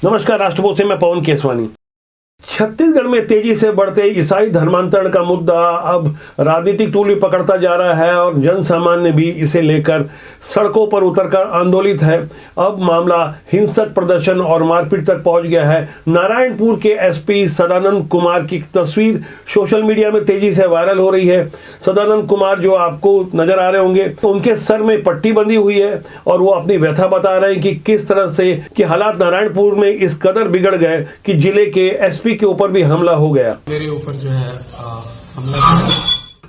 नमस्कार, राष्ट्रभोज से मैं पवन केसवानी। छत्तीसगढ़ में तेजी से बढ़ते ईसाई धर्मांतरण का मुद्दा अब राजनीतिक तूल भी पकड़ता जा रहा है और जन सामान्य भी इसे लेकर सड़कों पर उतरकर आंदोलित है। अब मामला हिंसक प्रदर्शन और मारपीट तक पहुंच गया है। नारायणपुर के एसपी सदानंद कुमार की तस्वीर सोशल मीडिया में तेजी से वायरल हो रही है। सदानंद कुमार जो आपको नजर आ रहे होंगे, तो उनके सर में पट्टी बंधी हुई है और वो अपनी व्यथा बता रहे हैं कि किस तरह से कि हालात नारायणपुर में इस कदर बिगड़ गए कि जिले के एसपी के ऊपर भी हमला हो गया। मेरे ऊपर जो है हमला।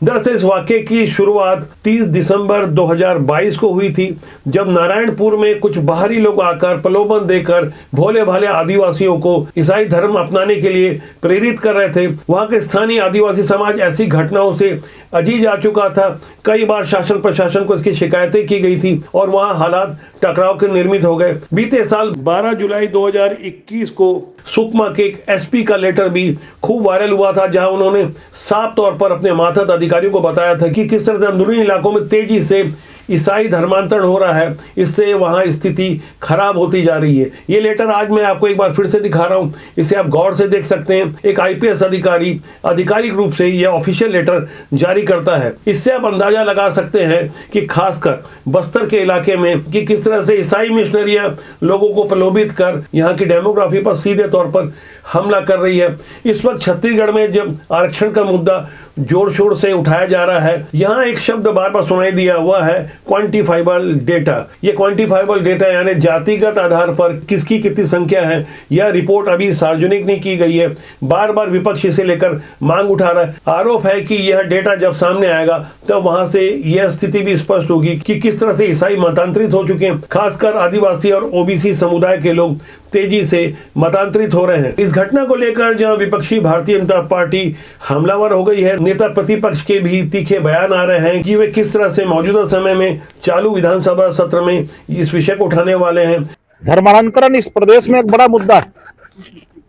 दरअसल इस वाकये की शुरुआत 30 दिसंबर 2022 को हुई थी, जब नारायणपुर में कुछ बाहरी लोग आकर प्रलोभन देकर भोले भाले आदिवासियों को ईसाई धर्म अपनाने के लिए प्रेरित कर रहे थे। वहां के स्थानीय आदिवासी समाज ऐसी घटनाओं से अजीज आ चुका था। कई बार शासन प्रशासन को इसकी शिकायतें की गई थी और वहां हालात टकराव के निर्मित हो गए। बीते साल 12 जुलाई 2021 को सुकमा के एक एसपी का लेटर भी खूब वायरल हुआ था, जहां उन्होंने साफ तौर पर अपने मातहत अधिकारियों को बताया था कि किस तरह से अंदरूनी इलाकों में तेजी से ईसाई धर्मांतरण हो रहा है, इससे वहां स्थिति खराब होती जा रही है। ये लेटर आज मैं आपको एक बार फिर से दिखा रहा हूं, इसे आप गौर से देख सकते हैं। एक आईपीएस अधिकारी आधिकारिक रूप से यह ऑफिशियल लेटर जारी करता है। इससे आप अंदाजा लगा सकते हैं कि खासकर बस्तर के इलाके में कि किस तरह से ईसाई मिशनरियां लोगों को प्रलोभित कर यहाँ की डेमोग्राफी पर सीधे तौर पर हमला कर रही है। इस वक्त छत्तीसगढ़ में जब आरक्षण का मुद्दा जोर शोर से उठाया जा रहा है, यहाँ एक शब्द बार बार सुनाई दिया हुआ है, क्वांटिफाइबल डेटा। ये क्वांटिफाइबल डेटा यानी जातिगत आधार पर किसकी कितनी संख्या है, यह रिपोर्ट अभी सार्वजनिक नहीं की गई है। बार बार विपक्ष इसे लेकर मांग उठा रहा है। आरोप है कि यह डेटा जब सामने आएगा तब वहां से यह स्थिति भी स्पष्ट होगी कि किस तरह से ईसाई मतांतरित हो चुके हैं। खासकर आदिवासी और ओबीसी समुदाय के लोग तेजी से मतांतरित हो रहे हैं। इस घटना को लेकर जहां विपक्षी भारतीय जनता पार्टी हमलावर हो गई है, नेता प्रतिपक्ष के भी तीखे बयान आ रहे हैं कि वे किस तरह से मौजूदा समय में चालू विधानसभा सत्र में इस विषय को उठाने वाले हैं। धर्मांतरण इस प्रदेश में एक बड़ा मुद्दा है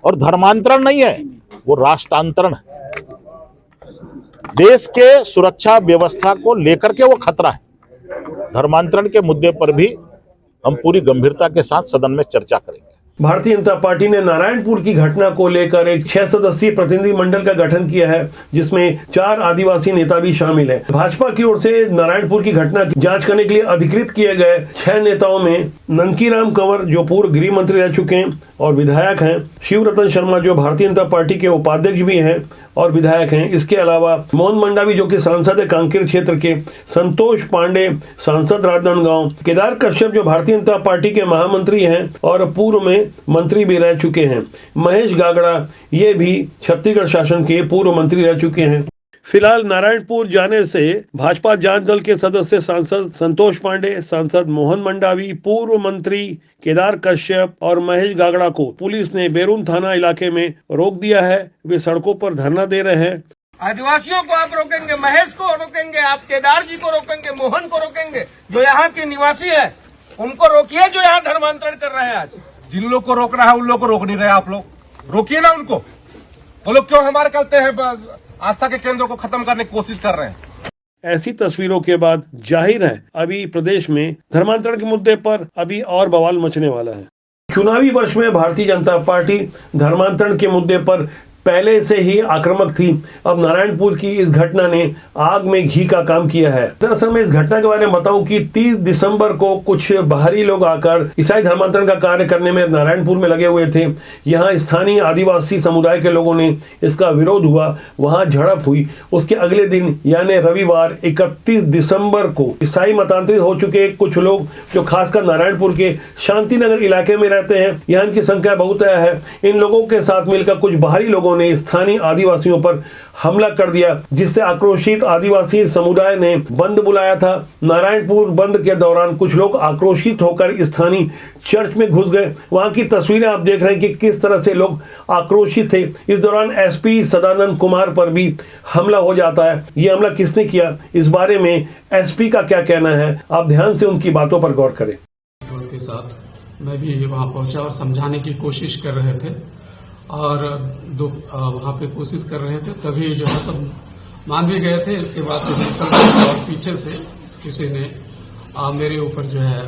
और धर्मांतरण नहीं है, वो राष्ट्रांतरण है। देश के सुरक्षा व्यवस्था को लेकर के वो खतरा है। धर्मांतरण के मुद्दे पर भी हम पूरी गंभीरता के साथ सदन में चर्चा करेंगे। भारतीय जनता पार्टी ने नारायणपुर की घटना को लेकर एक 6 सदस्यीय प्रतिनिधि मंडल का गठन किया है, जिसमें 4 आदिवासी नेता भी शामिल हैं। भाजपा की ओर से नारायणपुर की घटना की जांच करने के लिए अधिकृत किए गए 6 नेताओं में ननकीराम कंवर जो पूर्व गृह मंत्री रह चुके हैं और विधायक हैं, शिवरतन शर्मा जो भारतीय जनता पार्टी के उपाध्यक्ष भी हैं और विधायक हैं। इसके अलावा मोहन मंडावी जो कि सांसद है कांकेर क्षेत्र के, संतोष पांडे सांसद राजनांदगांव, केदार कश्यप जो भारतीय जनता पार्टी के महामंत्री हैं और पूर्व में मंत्री भी रह चुके हैं, महेश गागड़ा ये भी छत्तीसगढ़ शासन के पूर्व मंत्री रह चुके हैं। फिलहाल नारायणपुर जाने से भाजपा जांच दल के सदस्य सांसद संतोष पांडे, सांसद मोहन मंडावी, पूर्व मंत्री केदार कश्यप और महेश गागड़ा को पुलिस ने बेरून थाना इलाके में रोक दिया है। वे सड़कों पर धरना दे रहे हैं। आदिवासियों को आप रोकेंगे, महेश को रोकेंगे, आप केदार जी को रोकेंगे, मोहन को रोकेंगे, जो यहाँ के निवासी है उनको रोकिए, जो यहाँ धर्मांतरण कर रहे हैं। आज जिन लोग को रोकना है उन लोग को रोक नहीं रहे, आप लोग रोकिए ना उनको। वो लोग क्यों हमारे करते हैं आस्था के केंद्रों को खत्म करने की कोशिश कर रहे हैं। ऐसी तस्वीरों के बाद जाहिर है अभी प्रदेश में धर्मांतरण के मुद्दे पर अभी और बवाल मचने वाला है। चुनावी वर्ष में भारतीय जनता पार्टी धर्मांतरण के मुद्दे पर पहले से ही आक्रामक थी। अब नारायणपुर की इस घटना ने आग में घी का काम किया है। दरअसल मैं इस घटना के बारे में बताऊं कि 30 दिसंबर को कुछ बाहरी लोग आकर ईसाई धर्मांतरण का कार्य करने में नारायणपुर में लगे हुए थे। यहाँ स्थानीय आदिवासी समुदाय के लोगों ने इसका विरोध हुआ, वहां झड़प हुई। उसके अगले दिन यानी रविवार 31 दिसंबर को ईसाई मतांतरित हो चुके कुछ लोग जो खासकर नारायणपुर के शांतिनगर इलाके में रहते हैं, यहाँ इनकी संख्या बहुत है, इन लोगों के साथ मिलकर कुछ बाहरी लोगों ने स्थानीय आदिवासियों पर हमला कर दिया, जिससे आक्रोशित आदिवासी समुदाय ने बंद बुलाया था। नारायणपुर बंद के दौरान कुछ लोग आक्रोशित होकर स्थानीय चर्च में घुस गए। वहां की तस्वीरें आप देख रहे हैं कि किस तरह से लोग आक्रोशित थे। इस दौरान एसपी सदानंद कुमार पर भी हमला हो जाता है। ये हमला किसने किया, इस बारे में एसपी का क्या कहना है, आप ध्यान से उनकी बातों पर गौर करें। के साथ मैं भी वहां पहुंचा और समझाने की कोशिश कर रहे थे और वहां पे कोशिश कर रहे थे, तभी जो है सब मान भी गए थे। इसके बाद और पीछे से किसी ने मेरे ऊपर जो है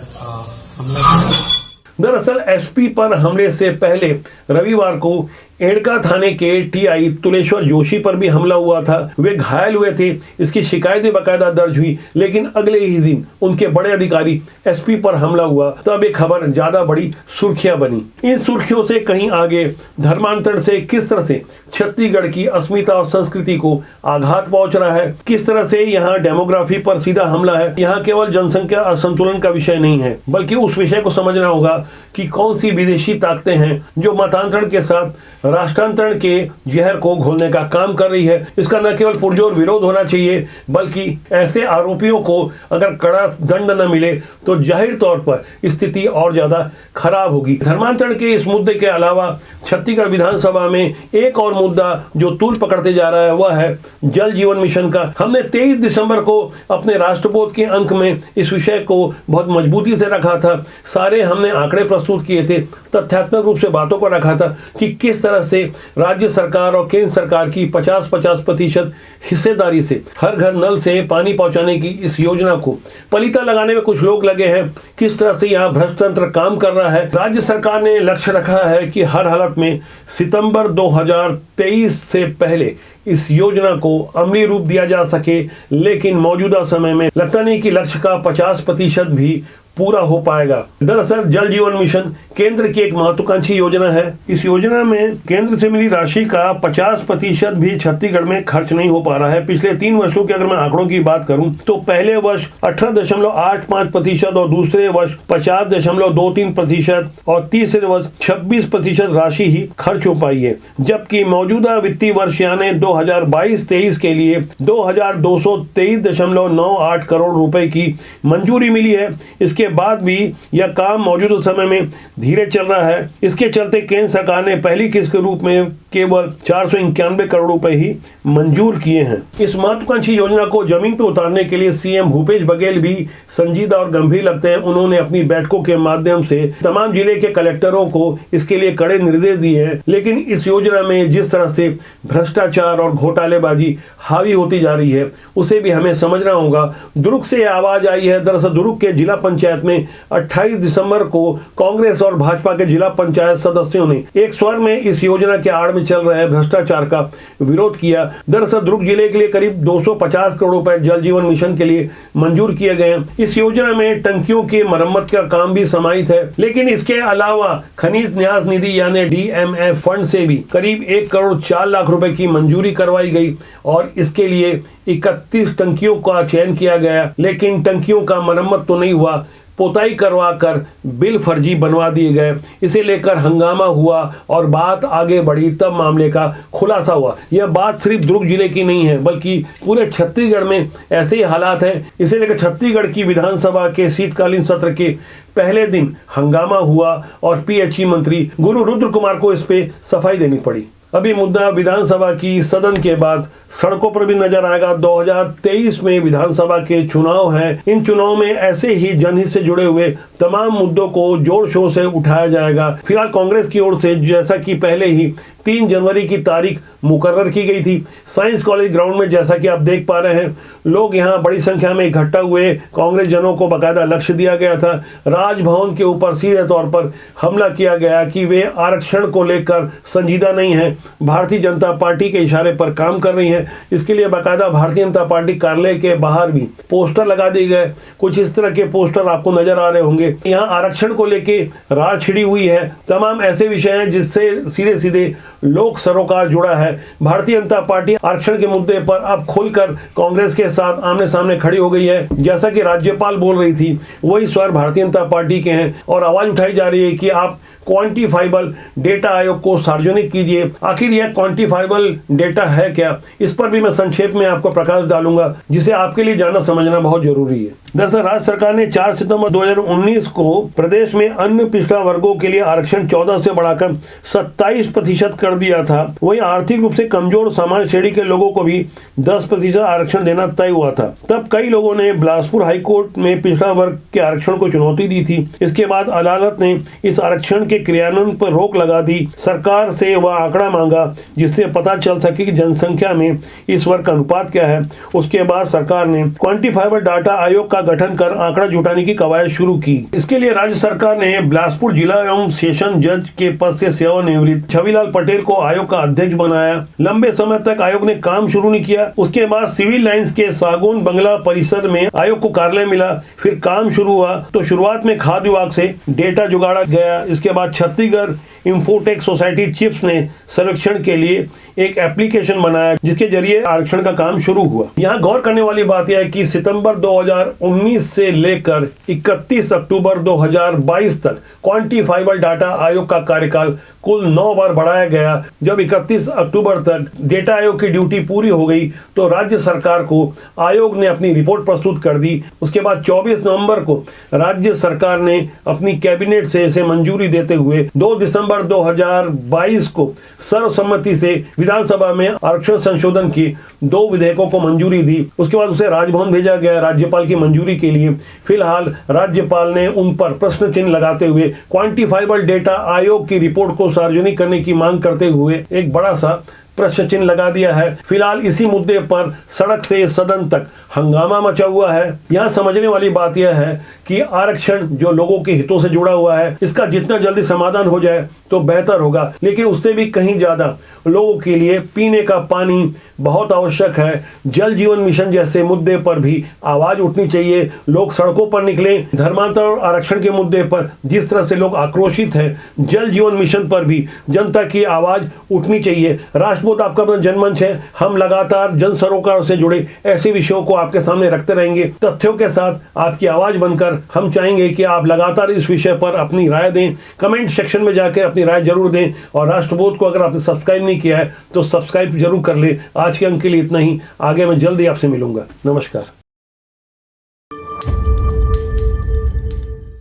हमला किया। दरअसल एसपी पर हमले से पहले रविवार को एड़का थाने के टीआई तुलेश्वर जोशी पर भी हमला हुआ था। वे घायल हुए थे, इसकी शिकायतें बाकायदा दर्ज हुई, लेकिन अगले ही दिन उनके बड़े अधिकारी एसपी पर हमला हुआ। तब ये खबर ज्यादा बड़ी सुर्खियां बनी। इन सुर्खियों से कहीं आगे धर्मांतरण से किस तरह से छत्तीसगढ़ की अस्मिता और संस्कृति को आघात पहुंच रहा है, किस तरह से यहाँ डेमोग्राफी पर सीधा हमला है। यहाँ केवल जनसंख्या असंतुलन का विषय नहीं है, बल्कि उस विषय को समझना होगा कि कौन सी विदेशी ताकतें हैं जो मतांतरण के साथ राष्ट्रांतरण के जहर को घोलने का काम कर रही है। इसका न केवल पुरजोर विरोध होना चाहिए, बल्कि ऐसे आरोपियों को अगर कड़ा दंड न मिले तो जाहिर तौर पर स्थिति और ज्यादा खराब होगी। धर्मांतरण के इस मुद्दे के अलावा छत्तीसगढ़ विधानसभा में एक और मुद्दा जो तूल पकड़ते जा रहा है वह है जल जीवन मिशन का। हमने 23 दिसंबर को अपने राष्ट्रबोध के अंक में इस विषय को बहुत मजबूती से रखा था। सारे हमने आंकड़े प्रस्तुत किए थे, तथ्यात्मक रूप से बातों को रखा था कि किस तरह से राज्य सरकार और केंद्र सरकार की 50-50% हिस्सेदारी से हर घर नल से पानी पहुंचाने की इस योजना को पलीता लगाने में कुछ लोग लगे हैं। किस तरह से यहाँ भ्रष्ट तंत्र काम कर रहा है। राज्य सरकार ने लक्ष्य रखा है कि हर हालत में सितंबर 2023 से पहले इस योजना को अमली रूप दिया जा सके, लेकिन मौजूदा समय में लगता नहीं कि लक्ष्य का 50% भी पूरा हो पाएगा। दरअसल जल जीवन मिशन केंद्र की एक महत्वाकांक्षी योजना है। इस योजना में केंद्र से मिली राशि का 50% भी छत्तीसगढ़ में खर्च नहीं हो पा रहा है। पिछले 3 वर्षों के अगर मैं आंकड़ों की बात करूं तो पहले वर्ष 18.85% और दूसरे वर्ष 50.23% और तीसरे वर्ष 26% राशि ही खर्च हो पाई है। जबकि मौजूदा वित्तीय वर्ष यानी 2022-23 के लिए 2223.98 करोड़ रुपए की मंजूरी मिली है। इसके बाद भी यह काम मौजूदा समय में धीरे चल रहा है। इसके चलते केंद्र सरकार ने पहली किस्त के रूप में केवल 491 करोड़ रुपए ही मंजूर किए हैं। इस महत्वाकांक्षी योजना को जमीन पर उतारने के लिए सीएम भूपेश बघेल भी संजीदा और गंभीर लगते हैं। उन्होंने अपनी बैठकों के माध्यम से तमाम जिले के कलेक्टरों को इसके लिए कड़े निर्देश दिए हैं। लेकिन इस योजना में जिस तरह से भ्रष्टाचार और घोटालेबाजी हावी होती जा रही है उसे भी हमें समझना होगा। दुर्ग से आवाज आई है। दरअसल दुर्ग के जिला पंचायत में 28 दिसंबर को कांग्रेस और भाजपा के जिला पंचायत सदस्यों ने एक स्वर में इस योजना के आड़ में चल रहे भ्रष्टाचार का विरोध किया। दरअसल दुर्ग जिले के लिए करीब 250 करोड़ रुपए जल जीवन मिशन के लिए मंजूर किए गए हैं। इस योजना में टंकियों की मरम्मत का काम भी समाहित है, लेकिन इसके अलावा खनिज न्यास निधि यानी DMF फंड से भी करीब 1 करोड़ 4 लाख रुपए की मंजूरी करवाई गई और इसके लिए 31 टंकियों का चयन किया गया। लेकिन टंकियों का मरम्मत तो नहीं हुआ, पोताई करवा कर बिल फर्जी बनवा दिए गए। इसे लेकर हंगामा हुआ और बात आगे बढ़ी, तब मामले का खुलासा हुआ। यह बात सिर्फ दुर्ग जिले की नहीं है, बल्कि पूरे छत्तीसगढ़ में ऐसे ही हालात हैं। इसे लेकर छत्तीसगढ़ की विधानसभा के शीतकालीन सत्र के पहले दिन हंगामा हुआ और PHE मंत्री गुरु रुद्र कुमार को इस पे सफाई देनी पड़ी। अभी मुद्दा विधानसभा की सदन के बाद सड़कों पर भी नजर आएगा। 2023 में विधानसभा के चुनाव हैं। इन चुनाव में ऐसे ही जनहित से जुड़े हुए तमाम मुद्दों को जोर शोर से उठाया जाएगा। फिलहाल कांग्रेस की ओर से जैसा कि पहले ही 3 जनवरी की तारीख मुकर्रर की गई थी साइंस कॉलेज ग्राउंड में, जैसा कि आप देख पा रहे हैं लोग यहाँ बड़ी संख्या में इकट्ठा हुए। कांग्रेस जनों को बाकायदा लक्ष्य दिया गया था। राजभवन के ऊपर सीधे तौर पर हमला किया गया कि वे आरक्षण को लेकर संजीदा नहीं है, भारतीय जनता पार्टी के इशारे पर काम कर रही है। इसके लिए बाकायदा भारतीय जनता पार्टी कार्यालय के बाहर भी पोस्टर लगा दिए गए। कुछ इस तरह के पोस्टर आपको नजर आ रहे होंगे। यहाँ आरक्षण को लेके रार छिड़ी हुई है। तमाम ऐसे विषय हैं जिससे सीधे सीधे लोक सरोकार जुड़ा है। भारतीय जनता पार्टी आरक्षण के मुद्दे पर अब खुलकर कांग्रेस के साथ आमने सामने खड़ी हो गई है। जैसा कि राज्यपाल बोल रही थी वही स्वर भारतीय जनता पार्टी के हैं और आवाज उठाई जा रही है कि आप क्वांटिफाइबल डेटा आयोग को सार्वजनिक कीजिए। आखिर यह क्वांटिफाइबल डेटा है क्या, इस पर भी मैं संक्षेप में आपको प्रकाश डालूंगा, जिसे आपके लिए जानना समझना बहुत जरूरी है। दरअसल राज्य सरकार ने 4 सितंबर 2019 को प्रदेश में अन्य पिछड़ा वर्गों के लिए आरक्षण 14 से बढ़ाकर 27% कर दिया था। वही आर्थिक रूप से कमजोर और सामान्य श्रेणी के लोगों को भी 10% आरक्षण देना तय हुआ था। तब कई लोगों ने बिलासपुर हाईकोर्ट में पिछड़ा वर्ग के आरक्षण को चुनौती दी थी। इसके बाद अदालत ने इस आरक्षण के क्रियान्वयन पर रोक लगा दी। सरकार से वह आंकड़ा मांगा जिससे पता चल सके कि जनसंख्या में इस वर्ग का अनुपात क्या है। उसके बाद सरकार ने क्वांटिफाइबल डाटा आयोग का गठन कर आंकड़ा जुटाने की कवायद शुरू की। इसके लिए राज्य सरकार ने बिलासपुर जिला एवं सेशन जज के पद से सेवानिवृत्त छविलाल पटेल को आयोग का अध्यक्ष बनाया। लंबे समय तक आयोग ने काम शुरू नहीं किया। उसके बाद सिविल लाइंस के सागौन बंगला परिसर में आयोग को कार्यालय मिला। फिर काम शुरू हुआ तो शुरुआत में खाद्य विभाग से डेटा जुगाड़ा गया। इसके बाद छत्तीसगढ़ इंफोटेक सोसाइटी चिप्स ने सर्वेक्षण के लिए एक एप्लीकेशन बनाया जिसके जरिए आरक्षण का काम शुरू हुआ। यहाँ गौर करने वाली बात यह है कि सितंबर 2019 से लेकर 31 अक्टूबर 2022 तक क्वांटिफाइबल डाटा आयोग का कार्यकाल कुल 9 बार बढ़ाया गया। जब 31 अक्टूबर तक डेटा आयोग की ड्यूटी पूरी हो गई तो राज्य सरकार को आयोग ने अपनी रिपोर्ट प्रस्तुत कर दी। उसके बाद 24 नवंबर को राज्य सरकार ने अपनी कैबिनेट से इसे मंजूरी देते हुए 2 दिसंबर 2022 को सर्वसम्मति से विधानसभा में आरक्षण संशोधन की 2 विधेयकों को मंजूरी दी। उसके बाद उसे राजभवन भेजा गया राज्यपाल की मंजूरी के लिए। फिलहाल राज्यपाल ने उन पर प्रश्न चिन्ह लगाते हुए क्वांटिफाइबल डेटा आयोग की रिपोर्ट को सार्वजनिक करने की मांग करते हुए एक बड़ा सा प्रश्न चिन्ह लगा दिया है। फिलहाल इसी मुद्दे पर सड़क से सदन तक हंगामा मचा हुआ है। यहाँ समझने वाली बात यह है कि आरक्षण जो लोगों के हितों से जुड़ा हुआ है, इसका जितना जल्दी समाधान हो जाए तो बेहतर होगा, लेकिन उससे भी कहीं ज्यादा लोगों के लिए पीने का पानी बहुत आवश्यक है। जल जीवन मिशन जैसे मुद्दे पर भी आवाज उठनी चाहिए। लोग सड़कों पर निकले। धर्मांतर और आरक्षण के मुद्दे पर जिस तरह से लोग आक्रोशित हैं, जल जीवन मिशन पर भी जनता की आवाज उठनी चाहिए। राष्ट्रबोध आपका अपना जनमंच है। हम लगातार जन सरोकार से जुड़े ऐसे विषयों को आपके सामने रखते रहेंगे, तथ्यों के साथ आपकी आवाज बनकर। हम चाहेंगे कि आप लगातार इस विषय पर अपनी राय दें। कमेंट सेक्शन में जाकर अपनी राय जरूर दें और राष्ट्रबोध को अगर आपने सब्सक्राइब नहीं किया है तो सब्सक्राइब जरूर कर ले। आज के अंक के लिए इतना ही। आगे मैं जल्दी आपसे मिलूंगा। नमस्कार।